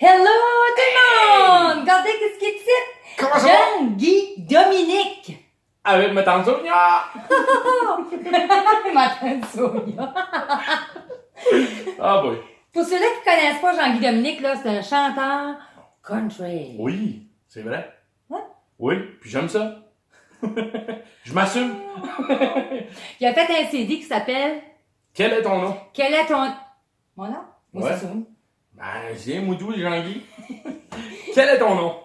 Hello tout le monde! Regardez qu'est-ce qui est ici! Comment ça va? Jean-Guy Dominique! Avec ma tante Sonia! Ma tante Sonia! Ah boy. Pour ceux-là qui ne connaissent pas Jean-Guy Dominique, là, c'est un chanteur country. Oui, c'est vrai. Ouais. Oui, puis j'aime ça. Je m'assume. Il a fait un CD qui s'appelle Quel est ton nom? Quel est ton... Mon nom? Moi, Ouais. c'est Sonia. Ben, c'est Moudou Jean-Guy. Quel est ton nom?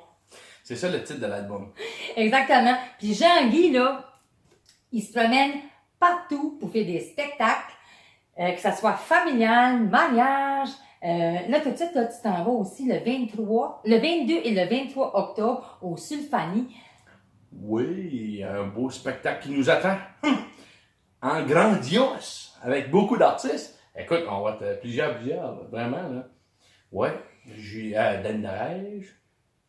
C'est ça le titre de l'album. Exactement. Puis Jean-Guy, là, il se promène partout pour faire des spectacles, que ça soit familial, mariage. Là, tout de suite, là, tu t'en vas aussi le 22 et le 23 octobre au Sulfanie. Oui, un beau spectacle qui nous attend. En grandiose, avec beaucoup d'artistes. Écoute, on va être plusieurs, vraiment, là. Ouais, j'ai Danny Darège,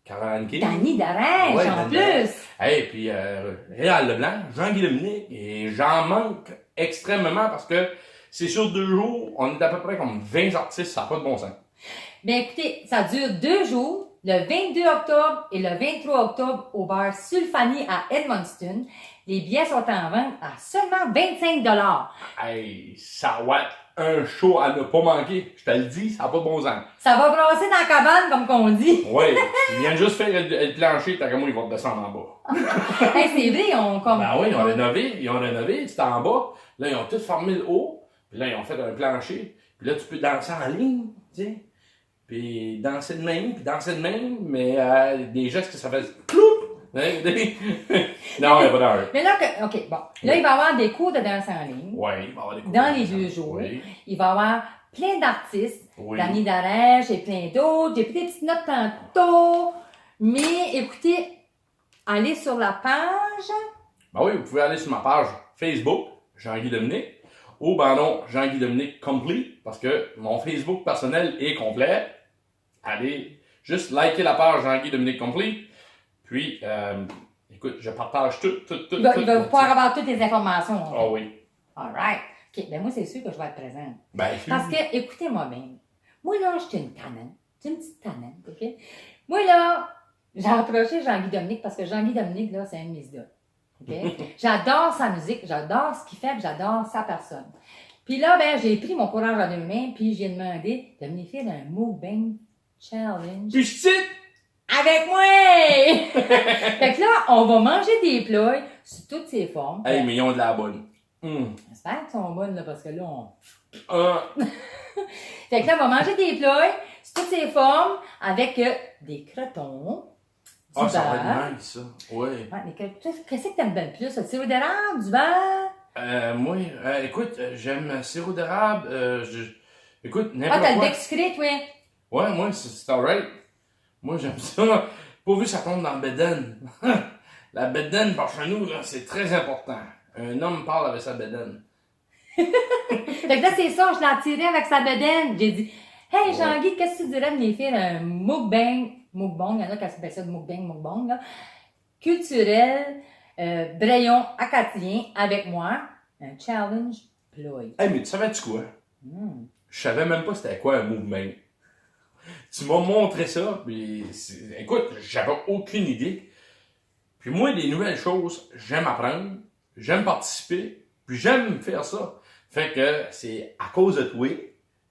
Caroline King. Danny Darège, Ouais, en Danny plus! Darège. Hey, puis Réal Leblanc, Jean-Guy Dominique, et j'en manque extrêmement parce que c'est sur 2 jours, on est à peu près comme 20 artistes, ça n'a pas de bon sens. Bien, écoutez, ça dure 2 jours, le 22 octobre et le 23 octobre au bar Sulfanie à Edmundston. Les billets sont en vente à seulement 25 $. Hey, ça va être un show à ne pas manquer, je te le dis, ça n'a pas de bon sens. Ça va brasser dans la cabane, comme qu'on dit. Ouais, il vient juste faire le plancher, t'as comme moi, ils vont te descendre en bas. Hey, c'est vrai, on comme. Ben oui, ils ont rénové, c'était en bas. Là, ils ont tout formé le haut. Puis là, ils ont fait un plancher. Puis là, tu peux danser en ligne, tu sais. Puis danser de même, mais des gestes que ça fait cloup! Non, il n'y a pas d'heure. Mais là, OK, bon. Là, il va y avoir des cours de danse en ligne. Oui, il va y avoir des cours Dans de les danse. 2 jours. Oui. Il va y avoir plein d'artistes. Oui. Danny Darège et plein d'autres. J'ai pris des petites notes tantôt. Mais écoutez, allez sur la page. Ben oui, vous pouvez aller sur ma page Facebook, Jean-Guy Dominique, ou ben non, Jean-Guy Dominique Complete, parce que mon Facebook personnel est complet. Allez, juste liker la page Jean-Guy Dominique Complete. Puis, écoute, je partage tout. Il va pouvoir avoir toutes les informations. Ah oui. All right. OK, ben moi, c'est sûr que je vais être présente. Ben, Parce que, écoutez-moi bien. Moi, là, je suis une tannante. Je suis une petite tannante, OK? Moi, là, j'ai approché Jean-Guy Dominique parce que Jean-Guy Dominique, là, c'est un de mes idoles. OK? J'adore sa musique, j'adore ce qu'il fait, puis j'adore sa personne. Puis là, ben, j'ai pris mon courage à 2 mains, puis j'ai demandé de venir faire un mukbang challenge puis je cite! avec moi! Fait que là, on va manger des plats sous toutes ses formes. Hey, mais ils ont de la bonne. J'espère qu'ils sont bonnes, là, parce que là, on... Ah, Fait que là, on va manger des plats sous toutes ses formes avec des crotons, du ça va beurre. être nice, ça. Ouais. Ouais, mais qu'est-ce que t'aimes bien le plus? Le sirop d'érable, du beurre? Moi, écoute, j'aime sirop d'érable. Écoute, Ah, n'importe t'as le quoi. bec sucré, toi? Ouais, moi, c'est alright. Moi, j'aime ça. Pourvu que ça tombe dans le bedaine. La bedaine, par chez nous, là, c'est très important. Un homme parle avec sa bedaine. Fait que là, c'est ça, je l'ai attiré avec sa bedaine. J'ai dit, hey, Jean-Guy, qu'est-ce que tu dirais de venir faire un mukbang? Mukbang, il y en a qui appellent ça de mukbang, là. Culturel, braillon acadien avec moi. Un challenge ploy. Hey, mais tu savais-tu quoi? Je savais même pas c'était quoi un mouvement. Tu m'as montré ça, puis écoute, j'avais aucune idée. Puis moi, des nouvelles choses, j'aime apprendre, j'aime participer, puis j'aime faire ça. Fait que c'est à cause de toi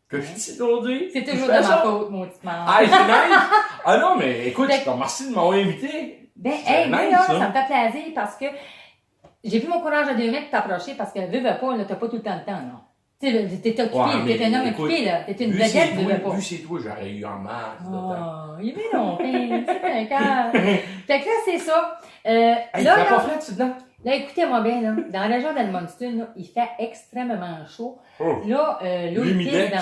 que je suis aujourd'hui. C'est puis toujours je de fais ma ça. faute, mon petit man. Ah, c'est nice! Ah non, mais écoute, Fait je te remercie de m'avoir invité. Ben, C'est hey, moi, nice, là, ça. ça me fait plaisir parce que j'ai pris mon courage à 2 mains pour t'approcher parce que veux pas, là, t'as pas tout le temps le temps, non. Tu sais, t'es occupé, Ouais, mais t'es un homme écoute, occupé, là. T'es une Vu c'est vedette, veux toi, pas. vu c'est toi, j'aurais eu en masse de temps. Oh, il est bien long, c'est un cœur. Fait que là, c'est ça. Hey, il là, fait pas là, frais, tu dedans? là, écoutez-moi bien, là. Dans la région d'Edmundston, là, il fait extrêmement chaud. Oh. Là, l'eau il L'humidex. pisse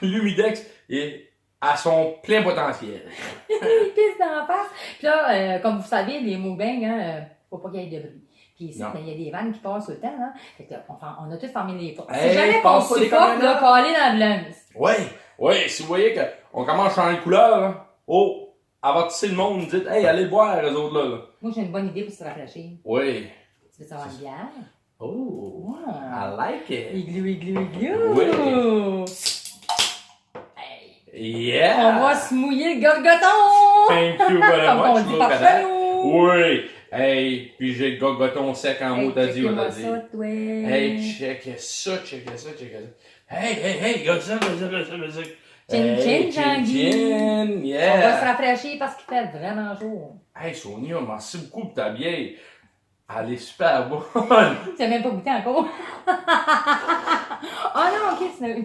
dans L'humidex est à son plein potentiel. il pisse dans la face. Puis là, comme vous savez, les mukbangs, faut pas qu'il y ait de bruit. Puis ici, Non. ben, il y a des vannes qui passent tout le temps, hein. Fait que là, on a tous fermé les portes. Hey, Si jamais qu'on passe pas les suffoque, là, caméras. caler dans l'ambulance. Ouais, si vous voyez qu'on commence à changer de couleur, là, oh, avertissez le monde, dites, hey, allez boire, les autres là. Moi, j'ai une bonne idée pour se rafraîchir. Oui. Tu veux savoir une bière? Oh, Ah. I like it. Igloo, igloo, igloo! Oui. Hey! Yeah! On va se mouiller le gorgoton! Thank you very Comme on much, dit mon par cadavre. chez nous. Oui! Hey, puis j'ai le gogoton sec en haut, t'as dit, on checkez-moi t'a dit. ça, toi. Hey, check ça, check ça, check ça. Hey, regarde ça, regarde ça. Chin chin, Jean-Guy. chin, On va se yeah! rafraîchir parce qu'il fait vraiment chaud. Hey, Sonia, merci beaucoup pour ta bière. Elle est super bonne. Tu n'as même pas goûté encore. Ah non, ok, c'est...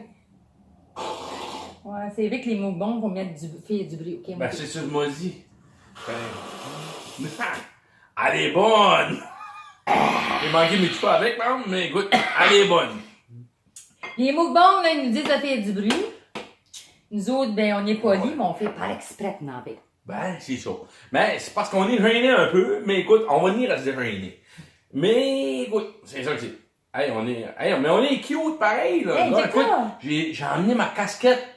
Ouais, c'est vrai que les mots bons, faut mettre du bruit. Ok, Ben, c'est ça que je m'as dit. Elle est bonne! J'ai manqué mes cheveux avec, maman, mais écoute, elle est bonne. Les mots bons, là, ils nous disent de faire du bruit. Nous autres, ben, on est polis, mais on fait par exprès de n'en faire. Ben, c'est ça. Ben, c'est parce qu'on est gêné un peu, mais écoute, on va venir à se gêner. Mais, écoute, c'est ça que c'est. Hey, mais on est cute pareil, là. Hey, Là, check écoute, ça. j'ai emmené ma casquette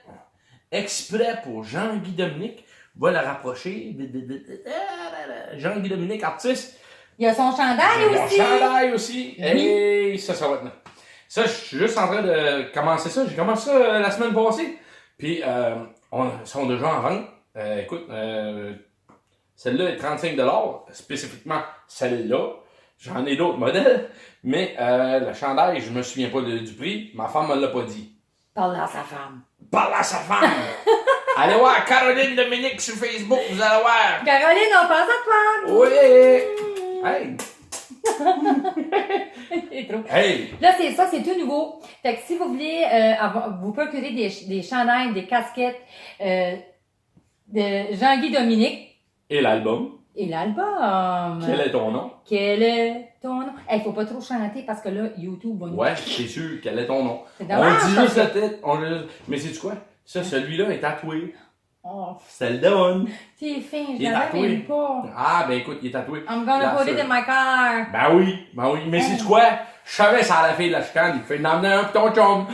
exprès pour Jean-Guy Dominique. Va la rapprocher. Jean-Guy Dominique, artiste. Il y a son chandail J'ai mon aussi. chandail aussi. Oui. Hey, ça va être... Ça, je suis juste en train de commencer ça. J'ai commencé ça la semaine passée. Puis, ils sont déjà en vente. Écoute, celle-là est 35$, spécifiquement celle-là. J'en ai d'autres modèles, mais le chandail, je me souviens pas du prix. Ma femme me l'a pas dit. Parle à sa femme. Parle à sa femme! Allez voir Caroline Dominique sur Facebook, vous allez voir! Caroline, on pense à toi. Oui! Hey! C'est trop. Hey! Là, c'est ça, c'est tout nouveau. Fait que si vous voulez vous procurer des chandails, des casquettes de Jean-Guy Dominique Et l'album? et l'album. Quel est ton nom? Quel est ton nom? Hey, faut pas trop chanter parce que là, YouTube va nous... Ouais, c'est sûr, quel est ton nom? C'est dommage, On dit parce juste la tête, mais c'est quoi? Ça, celui-là est tatoué. Oh, C'est le donne. t'es fin, je Il est l'avais tatoué. même pas. Ah, ben écoute, il est tatoué. I'm gonna Là, put it ça. in my car. Ben oui, mais c'est quoi? Je savais ça à la fille de la chicane, il fait n'emmener un pour ton chum.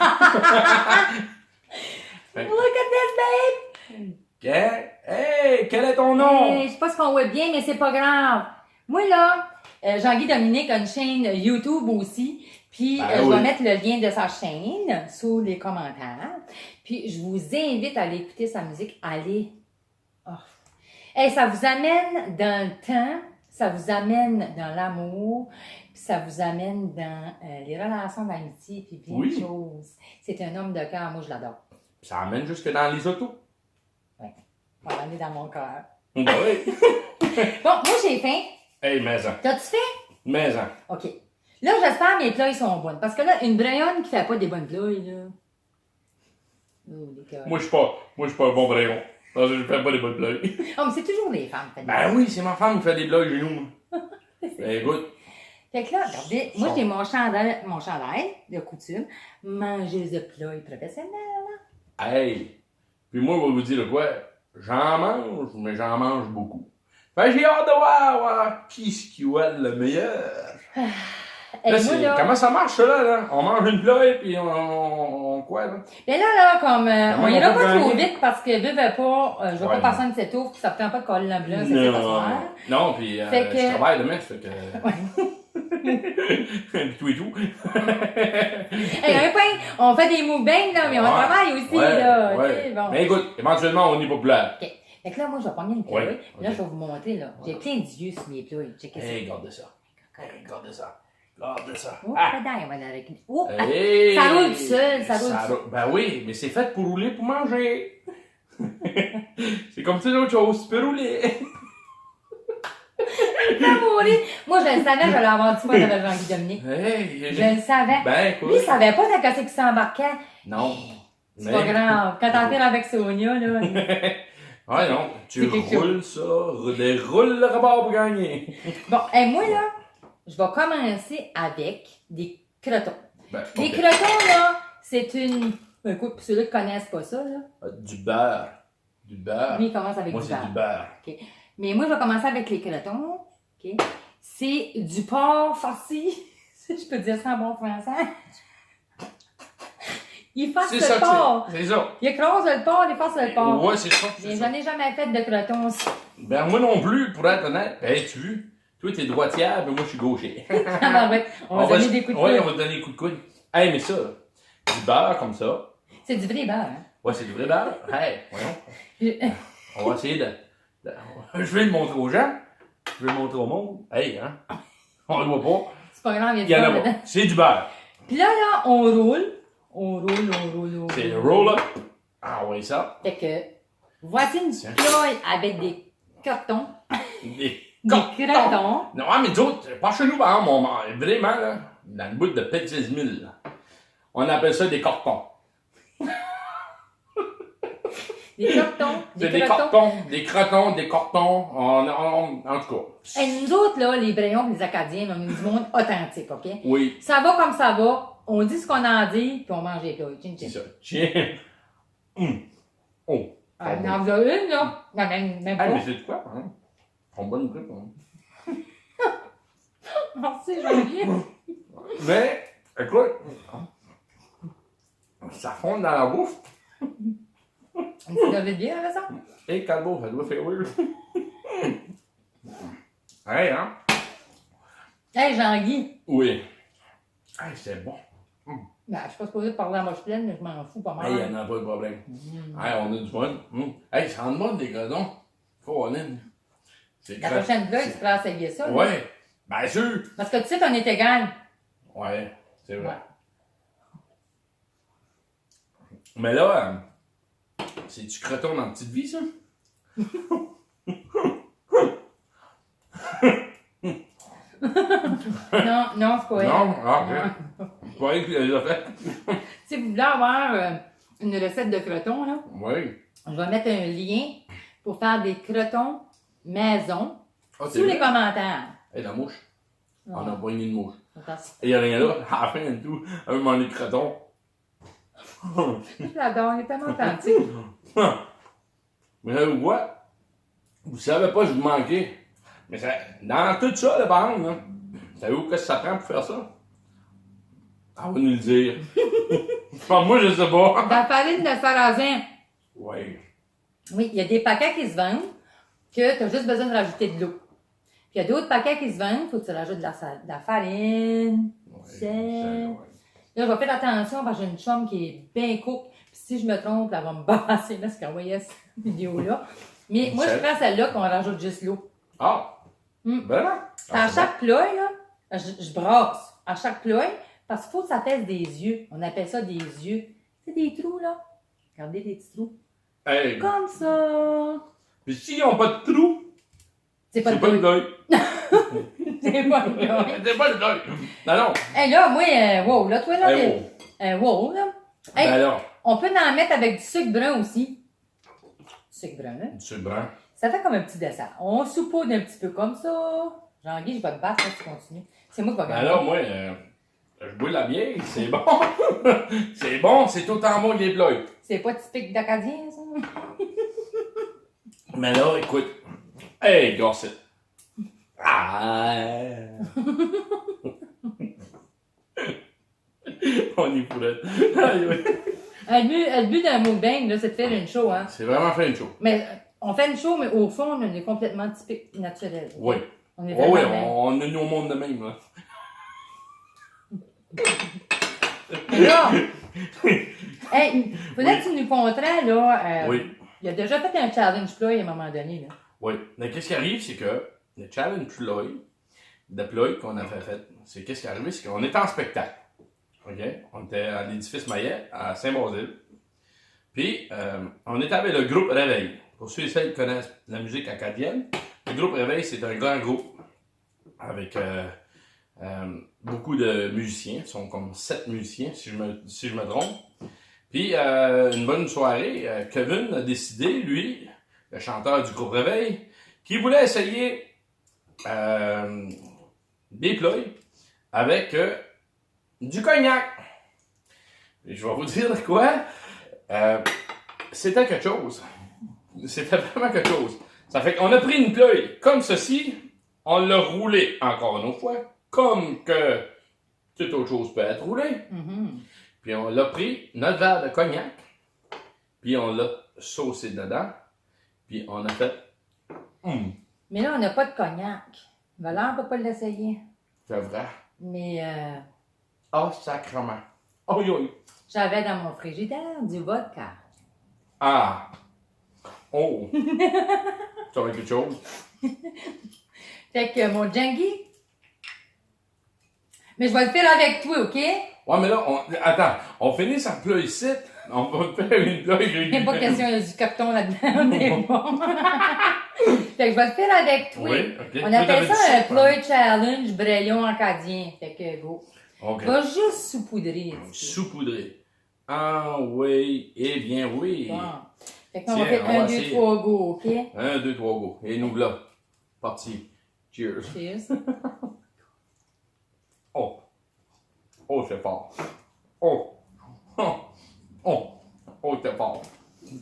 Look at this, babe! Hey, quel est ton nom? Hey, je sais pas ce qu'on voit bien, mais c'est pas grave. Moi, là, Jean-Guy Dominique a une chaîne YouTube aussi. Puis, Ben je oui. vais mettre le lien de sa chaîne sous les commentaires. Puis, je vous invite à aller écouter sa musique. Allez. Oh. Hey, ça vous amène dans le temps, ça vous amène dans l'amour, puis ça vous amène dans les relations d'amitié, puis plein Oui. de choses. C'est un homme de cœur, moi, je l'adore. Ça amène jusque dans les autos. On va aller dans mon cœur. Ben oui. Bon, moi, j'ai faim. Hey, maison. T'as-tu faim? Maison. OK. Là, j'espère que mes plats, ils sont bonnes. Parce que là, une brayonne qui fait pas des bonnes plats, là. Oh, les cœurs. Moi, je suis pas un bon brayon. Parce que je fais pas des bonnes blagues. Oh, mais c'est toujours les femmes qui font des Ben oui, c'est ma femme qui fait des blagues chez nous. Ben écoute. Fait que là, regardez, moi, j'ai mon chandail de coutume. Mangeuse de plats et professionnelle. Hey. Puis moi, je vais vous dire quoi. J'en mange, mais j'en mange beaucoup. Fait que j'ai hâte de voir qui ce qui va être le meilleur. Et Là, moi, là, comment ça marche, ça, là? On mange une plat et puis on quoi, là? mais là, comme, on Comment ira on peut pas trop gagner? vite parce que, veux pas, je veux Ouais, pas passer un petit tour puis ça me prend pas de coller l'ambulance, c'est pas soir. Non, puis Fait que- je travaille demain, fait que... Ouais. Puis tout et tout. Hey, un pain, on fait des mukbangs, là, mais on Ouais. travaille aussi, Ouais, là. ouais. tu sais, bon. Mais écoute, éventuellement, on est populaire. OK. Fait que là, moi, je vais prendre une Ouais, pleuille. Là, ok. je vais vous montrer, là. J'ai plein d'yeux sur mes pleuilles. Checkez ça. Hey, garde ça. Hey, garde ça. Garde ça. Oh, Ah! pas d'air, voilà, avec une... Oh, ah, Hey! ça roule tout seul, ça roule tout seul. Ben oui, mais c'est fait pour rouler, pour manger. C'est comme toutes les autres choses, tu peux rouler. ça mourir. Moi, je le savais, je vais l'avoir du fun avec Jean-Guy Dominique. Hey! Je le savais. Ben écoute. Lui, il savait pas dans qu'est-ce qu'il s'embarquait. Non. C'est pas grave. Quand t'en fais avec Sonia, là. Ouais, non. Tu C'est quelque roules ça, déroule le rebord pour gagner. Bon, et moi, là, je vais commencer avec des crotons. Ben, Les ok. crotons, là, c'est une... Écoute, pour ceux-là qui connaissent pas ça, là, Du beurre. Du beurre. lui, il commence avec Moi, du c'est beurre. du beurre. OK. Mais moi, je vais commencer avec les crotons. OK. C'est du porc farci. Si je peux dire ça en bon français. Il fasse C'est ça le que porc. c'est. C'est ça. Il écrase le porc, il fasse le porc. Ouais, c'est ça. c'est Mais ça. j'en ai jamais fait de crotons. Ben, moi non plus, pour être honnête. Ben, tu vois, toi, t'es droitière, mais moi, je suis gaucher. Ah, ouais. On va donner des coups de Ouais, on coude. va te donner des coups de coude. Hey, mais ça, du beurre comme ça. C'est du vrai beurre, hein? Ouais, c'est du vrai beurre. Hey, voyons. On va essayer je vais le montrer aux gens. Je vais le montrer au monde. Hey, hein. On le voit pas. C'est pas grave, il Il y y a en du a beurre dedans. pas. C'est du beurre. Puis là, on roule. On roule. C'est le roll-up. Ah ouais, ça. Fait que, voici une Tiens. ploie avec des cartons, Des des crotons. Non, mais nous autres, pas chez nous, par exemple, vraiment, là, dans le bout de Petit 000, là, on appelle ça des cartons. Des cartons, C'est des des crotons. cartons, des cartons, en tout cas. Et nous autres, là, les Brayons, les Acadiens, on est du monde authentique, OK? Oui, Ça va comme ça va. On dit ce qu'on en dit, puis on mange les plats. Tching, c'est tching. ça. Tiens. Oh. Ah, il en vous a une, là. Non, même pas. Ah, mais c'est quoi, hein? On bonne grip, hein? Merci, Jean-Pierre. Mais, écoute, ça fond dans la bouffe. Ça devait bien, avec ça? Et Calbo, ça doit faire weird. Hey, hein? Hey, Jean-Guy. Oui. Hey, c'est bon. Ben, je suis pas supposée de parler à moche pleine, mais je m'en fous pas mal. Hey, y'en a pas de problème. Hey, on a du fun. Hey, ça en demande des gredons. Colin. C'est La grave. prochaine fois, tu pourras essayer ça. là. Ouais, bien sûr. Parce que tu sais qu'on est égal. Ouais, c'est vrai. Ouais. Mais là, c'est du croton dans la petite vie, ça? Non, c'est pas elle. Non? Ah, ok. C'est pas elle qui l'a fait. Si vous voulez avoir une recette de crotons, là, Oui. je vais mettre un lien pour faire des crotons maison Ah, sous les vrai? commentaires. Hey, la mouche. On a Ah, poigné une mouche. attends. Il n'y a rien là. À la fin de tout, un moment de croton. J'adore, il est tellement authentique. Mais savez-vous quoi? Vous savez pas, je vous manquais. Mais ça, dans tout ça, là, par exemple, là, savez-vous qu'est-ce que ça prend pour faire ça? On va nous le dire. Enfin, moi, je sais pas. De la farine de sarrasin. Oui. Oui, il y a des paquets qui se vendent que tu as juste besoin de rajouter de l'eau. Puis il y a d'autres paquets qui se vendent, il faut que tu rajoutes de la farine, du sel. Là, je vais faire attention parce que j'ai une chum qui est bien cook. Puis si je me trompe, elle va me basser là, ce qu'elle voyait cette vidéo-là. Mais moi, je prends celle-là qu'on rajoute juste l'eau. Ah! Ben non! À chaque plat, là, je brasse. À chaque plat, parce qu'il faut que ça fasse des yeux. On appelle ça des yeux. C'est des trous, là. Regardez les petits trous. Hey! Comme ça. Puis s'ils n'ont pas de trou, C'est pas c'est le pas le trou. deuil. C'est pas le trou. C'est pas le deuil. Non, non. Hey, là, moi, wow, là, toi, là, Hey, wow, là. Hey, Ben alors, on peut en mettre avec du sucre brun aussi. Du sucre brun, hein? du sucre brun. Ça fait comme un petit dessert. On saupoudre un petit peu comme ça. Jean-Guy, je vais te battre, là, tu continues. C'est moi qui vais Ben gagner. alors, moi, je bois de la bière, c'est bon. C'est bon, c'est autant bon que les plats. C'est pas typique d'Acadien, ça? Mais là, écoute. Hey, gossip. Ah! On y pourrait. Aïe, oui. Le but d'un mukbang, là, c'est de faire une show, hein. C'est vraiment fait une chose. Mais on fait une show, mais au fond, on est complètement typique naturel. Oui. On est Oui, oui, vraiment on est au monde de même, là. Mais là, hey, faudrait que tu nous montrais, là. Oui. Il a déjà fait un challenge ploy à un moment donné, là. Oui. Mais qu'est-ce qui arrive, c'est que le challenge de Ploy qu'on a fait, c'est qu'est-ce qui est arrivé, c'est qu'on était en spectacle. OK? On était à l'édifice Maillet, à Saint-Basile. Puis, on était avec le groupe Réveil. Pour ceux et celles qui connaissent la musique acadienne, le groupe Réveil, c'est un grand groupe avec beaucoup de musiciens. Ils sont comme 7 musiciens, si je me trompe. Puis, une bonne soirée, Kevin a décidé, lui, le chanteur du groupe Réveil, qu'il voulait essayer des ploys avec du cognac. Et je vais vous dire quoi. C'était quelque chose. C'était vraiment quelque chose. Ça fait qu'on a pris une ploie comme ceci, on l'a roulé encore une autre fois, comme que toute autre chose peut être roulée. Mm-hmm. Puis on l'a pris, notre verre de cognac, puis on l'a saucé dedans, puis on a fait Mais là, on n'a pas de cognac. Valère ne peut pas l'essayer. c'est vrai. Mais Oh, sacrement. Oh, yo. j'avais dans mon frigidaire du vodka. Ah! Oh! Ça va être quelque chose. Fait que mon Djangi. Mais je vais le faire avec toi, OK? Ouais, mais là, attends, on finit sa plat ici. On va faire une plat Il n'y a pas régulière. question, il y a du carton là-dedans. On est bon. Fait que je vais le faire avec toi. Oui, ok. On Toi, appelle t'avais ça dit un ça, ploy challenge braillon acadien. Fait que go. Ok. Va juste saupoudrer. un petit peu. Saupoudré. Ah oui, eh bien oui. Bon. Fait qu'on va Tiens, faire on va 1, 2, essayer. 3 go, OK? 1, 2, 3, go. Et nous voilà. Parti. Cheers. Cheers. Oh. Oh, c'est fort. Oh. Oh. Oh. Oh, c'est fort.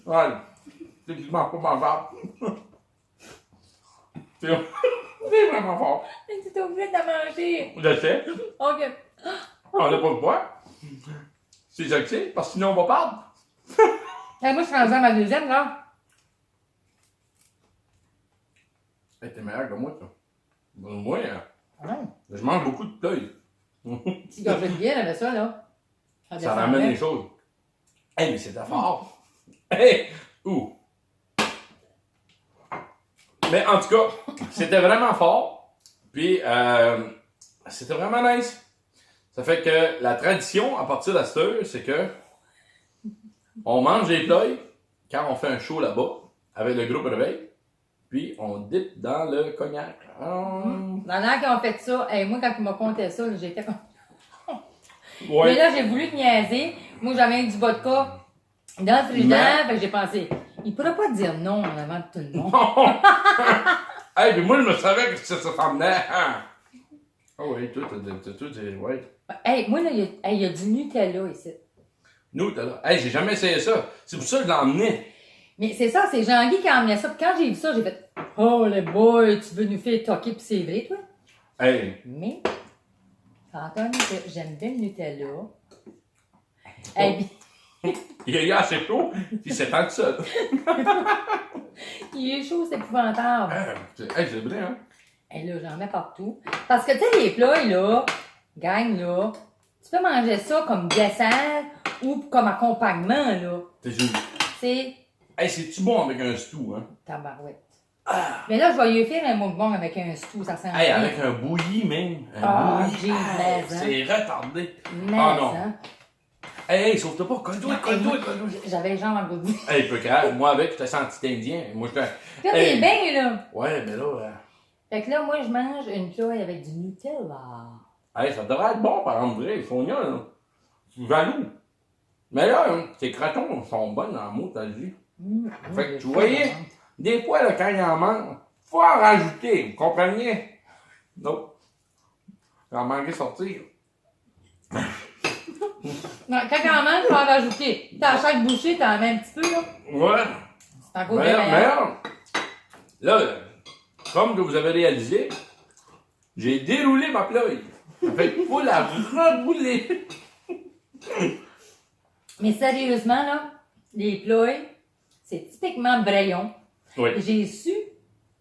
Ouais. C'est quasiment pas mangeable. C'est vraiment fort. Tu t'es obligé de la manger. Je sais. OK. On n'a pas le boire. C'est ça que c'est, parce que sinon on va perdre. Hey, moi, je suis rendue à ma deuxième, là. Hey, t'es meilleur que moi, toi. Moi, Ouais. je mange beaucoup de pleuil. Petit gorgée de bière avec ça, là. Ça ramène les choses. Hey, mais c'était fort. Hey! Ouh! Mais en tout cas, c'était vraiment fort. Puis, c'était vraiment nice. Ça fait que la tradition, à partir de cette heure, c'est que on mange des plats quand on fait un show là-bas, avec le groupe Réveil, puis on dip dans le cognac. Dans l'air qu'ils ont fait ça, hey, moi, quand ils m'ont conté ça, là, j'étais comme. Mais Ouais. là, j'ai voulu te niaiser. Moi, j'avais du vodka dans le frigidaire, fait que j'ai pensé, il pourra pas dire non en avant de tout le monde. Hey, puis moi, je me savais que ça s'en venait. Ah oui, tout, ouais. Hey, moi, là, il y a du Nutella ici. Nous, t'es là. Hey, j'ai jamais essayé ça. C'est pour ça que je l'ai emmené. Mais c'est ça, c'est Jean-Guy qui a emmené ça. Puis quand j'ai vu ça, j'ai fait, oh, le boy, tu veux nous faire toquer, puis c'est vrai, toi. Hey. Mais, Antoine, j'aime bien le Nutella. Hey, puis, Il y a assez chaud, puis c'est tant que ça. il est chaud, c'est épouvantable. Hey, c'est vrai, hein? Et là, j'en mets partout. Parce que, tu sais, les plats, là, gang, là, tu peux manger ça comme dessert ou comme accompagnement, là. T'es sûr. C'est Hey, c'est-tu bon avec un stew, hein? tabarouette. Mais là, je vais lui faire un mukbang avec un stew, ça sent Hey, bien. avec un bouilli, même. Un Ah, bouilli. j'ai Hey, plaisant. c'est retardé. Mais, Ah, non. hein. Hey, sauve-toi pas. Colle-toi. J'avais les jambes en goût. Hey, peu grave. Moi, avec, j'étais senti indien. Moi, j'étais. Là, t'es bien, là. Ouais, mais là. Fait que là, moi, je mange une ploie avec du Nutella. Hey, ça devrait être bon, par exemple, vrai. Sonia, là. Je suis jaloux. Mais là, hein, tes crotons sont bonnes en mots, t'as dit. Fait que tu voyais, des fois, là, quand il en manque, faut en rajouter, vous comprenez? Non. J'en manquais sortir. Non, quand on mange, il faut en rajouter. T'as à chaque bouchée, t'en mets un petit peu, là. Ouais. C'est encore Mais bien. là, comme que vous avez réalisé, j'ai déroulé ma pleuille. Ça fait qu'il faut la rebouler. Mais sérieusement, là, les ploys, c'est typiquement braillon. Oui. J'ai su,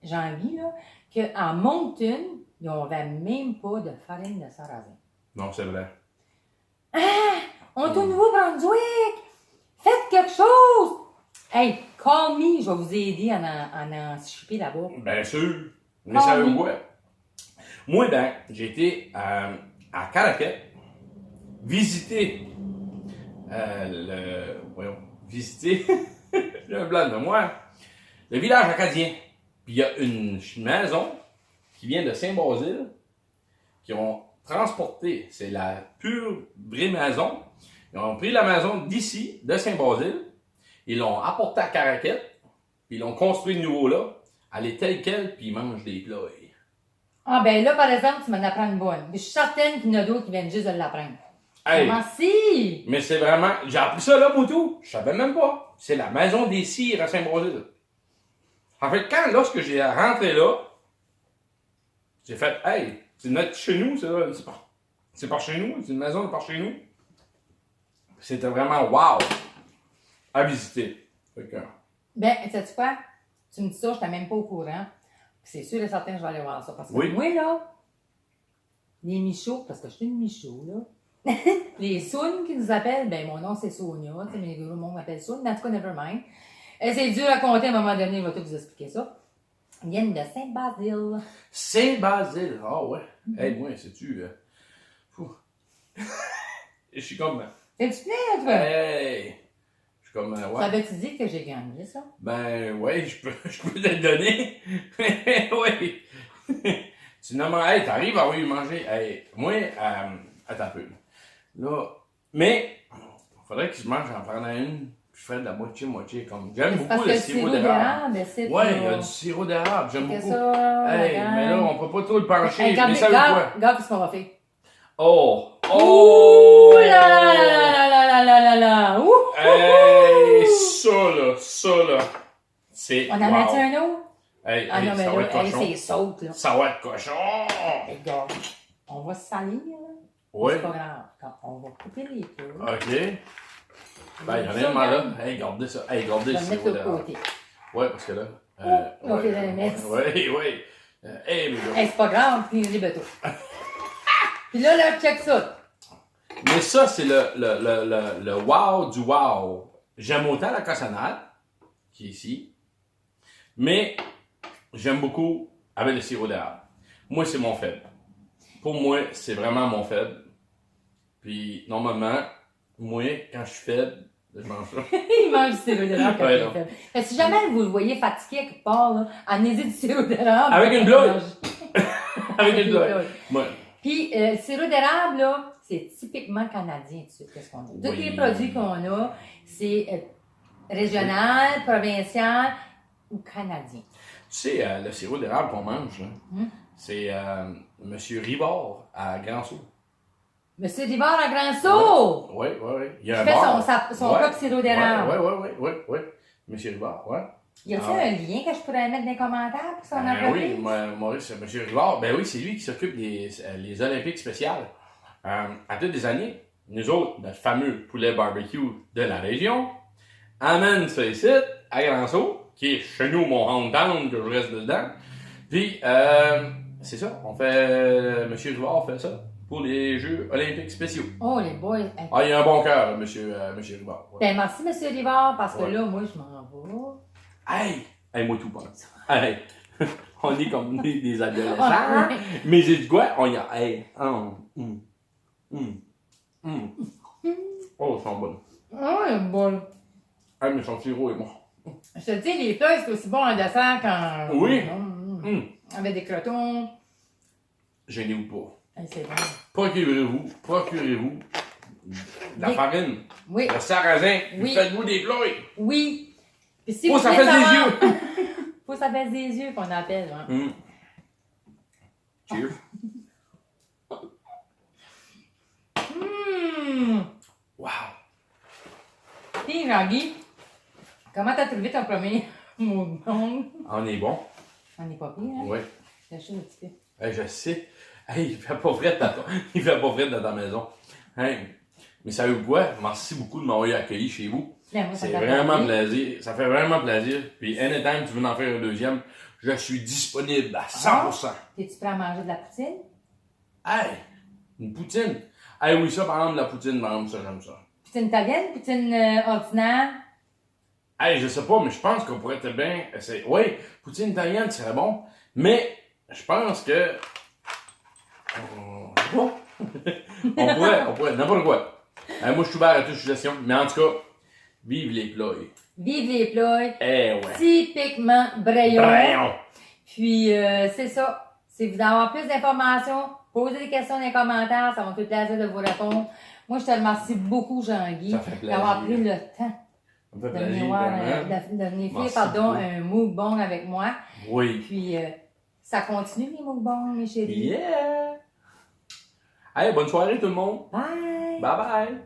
Jean-Guy, là, qu'en Moncton, ils n'avaient même pas de farine de sarrasin. Non, c'est vrai. On est au Nouveau-Brunswick! Faites quelque chose! Hey, call me, je vais vous aider à en shipper là-bas. Bien sûr. Mais ça veut quoi? Moi, ben, j'ai été à Caraquet visiter visiter j'ai un blanc de moi, le village acadien. Puis il y a une maison qui vient de Saint-Basile qui ont transporté, c'est la pure vraie maison. Ils ont pris la maison d'ici, de Saint-Basile, ils l'ont apportée à Caraquet, puis ils l'ont construit de nouveau là. Elle est telle quelle, puis ils mangent des plats. Ah ben là, par exemple, tu m'en apprends une bonne. Mais je suis certaine qu'il y en a d'autres qui viennent juste de l'apprendre. Hey, Comment si? mais c'est vraiment... J'ai appris ça là, Moutou. Je savais même pas. C'est la maison des cires à Saint-Basile. En fait, lorsque j'ai rentré là, j'ai fait, hey, c'est notre chez nous, c'est par chez nous, c'est une maison de par chez nous. C'était vraiment wow à visiter. Fait que, Ben, sais-tu quoi? Tu me dis ça, je n'étais même pas au courant. C'est sûr et certain que je vais aller voir ça. Parce que Oui. moi, là, les Michauds, parce que je suis une Michaud, là, les Sounes qui nous appellent, ben mon nom c'est Sonia, tu sais, mais le monde m'appelle Soune, mais en tout cas, never mind. C'est dur à compter à un moment donné, il va tout vous expliquer ça. Ils viennent de Saint-Basile. Saint-Basile. Ah ouais. Hey, moi, sais-tu... fou. Je suis comme... T'es-tu prêt, toi? Hey! Je suis comme... ouais. Savais-tu dire que j'ai gagné, ça? Ben, ouais, je peux te le donner. Oui. Tu nommes... Hey, t'arrives à oui manger. Hey, moi, attends un peu. Là... Mais, faudrait que je mange en prenant une... Je fais de la moitié-moitié, comme... J'aime beaucoup le sirop d'érable. Ouais, il y a du sirop d'érable, j'aime beaucoup. Hey, mais là, on peut pas trop le pencher, mais ça veut quoi? Regarde ce qu'on va faire. Oh! Oh! Ouh là là là là là là là là! Ouh! Hey, ça là, c'est... On en a-tu un autre? Hey, Ah non, mais ça va être là, cochon. c'est saute, là. Ça va être cochon! Regarde, on va se salir, là. Oui. C'est pas grave. Quand on va couper les queues. OK. Ben, il y en a un là. Hey, gardez ça. Hey, gardez Je le vais le mettre sirop de d'érable. côté. Ouais, parce que là... on va faire la messe. Oui. Hey, mais là... Hey, c'est pas grave, on finit les bateaux. Puis là, check ça. Mais ça, c'est le wow du wow. J'aime autant la cassonade, qui est ici, mais j'aime beaucoup avec le sirop d'érable. Moi, c'est mon faible. Pour moi, c'est vraiment mon faible. Puis, normalement, moi, quand je suis faible, je mange ça. Il mange du sirop d'érable quand Ouais, il est non. faible. Fait que si jamais vous le voyez fatigué quelque part, là, amenez-y du sirop d'érable. Avec une blague. Avec une blague. Ouais. Puis, le sirop d'érable, là, c'est typiquement canadien, tu sais, qu'est-ce qu'on a. Tous Oui. les produits qu'on a, c'est régional, provincial ou canadien. Tu sais, le sirop d'érable qu'on mange, là, c'est Monsieur Rivard à Grand-Sault. Monsieur Rivard à Grand-Sault! Oui. Il y a un Il fait bar. son propre sirop d'érable. Oui. Monsieur Rivard, ouais. Y a-t-il un lien que je pourrais mettre dans les commentaires pour son Oui, entreprise? Maurice, Monsieur Rivard, ben oui, c'est lui qui s'occupe des Olympiques spéciales. À toutes les années, nous autres, notre fameux poulet barbecue de la région, amène ça ici, à Grand-Sault, qui est chez nous, mon hometown, que je reste dedans. Puis, c'est ça, on fait, Monsieur Rivard fait ça pour les Jeux olympiques spéciaux. Oh, les boys. Hey. Ah, il a un bon cœur, Monsieur Rivard. Ouais. Ben, merci, Monsieur Rivard, parce que Ouais. là, moi, je m'en vais. Hey, moi tout pense. Hey, on est comme des adolescents. Ah, ouais. Mais j'ai dit quoi? On y a. Hey, Oh, ils sont bonnes. Oh, les boys. Hey, mais son sirop est bon. Je te dis, les fleurs, c'est aussi bon en dessert quand... Oui. Avec des crotons. Gênez-vous pas. Hey, c'est bon. Procurez-vous de la Des- farine, Oui, le sarrasin, Oui. faites-vous des plats. oui. Puis si Faut vous ça voulez fasse des savoir- yeux. Faut que ça fasse des yeux qu'on appelle. Hein. Cheers. Wow. Puis, Jean-Guy, comment t'as trouvé ton premier mouvement? On est bon. On n'est pas pire, hein? Oui. C'est chaud un petit peu. Hey, je sais. Hey, il fait pas frais dans ta maison. Hey. Mais savez-vous quoi? Merci beaucoup de m'avoir accueilli chez vous. Là, moi, ça C'est me fait vraiment plaisir. plaisir. Ça fait vraiment plaisir. Puis, anytime tu veux en faire un deuxième, je suis disponible à 100%. T'es-tu prêt à manger de la poutine? Hey! Une poutine. Hey, oui, ça, par exemple, la poutine, par exemple, ça, j'aime ça. Poutine italienne, poutine ordinaire? Hey, je sais pas, mais je pense qu'on pourrait être bien essayer. Oui, poutine italienne, serait bon. Mais, je pense que. On pourrait, n'importe quoi. Hey, moi, je suis ouvert à toute suggestion. Mais en tout cas, vive les plats. Vive les plats! Eh ouais. Typiquement Braillon. Braillon. Puis, c'est ça. Si vous voulez avoir plus d'informations, posez des questions dans les commentaires. Ça va me faire plaisir de vous répondre. Moi, je te remercie beaucoup, Jean-Guy, Ça fait plaisir. d'avoir pris le temps Ça me fait de venir, plaisir, voir, vraiment. de venir faire Merci pardon, beaucoup. un mukbang avec moi. Oui. Puis, ça continue, les mukbangs, mes chéris. Yeah! Hey, bonne soirée tout le monde. Bye! Bye bye!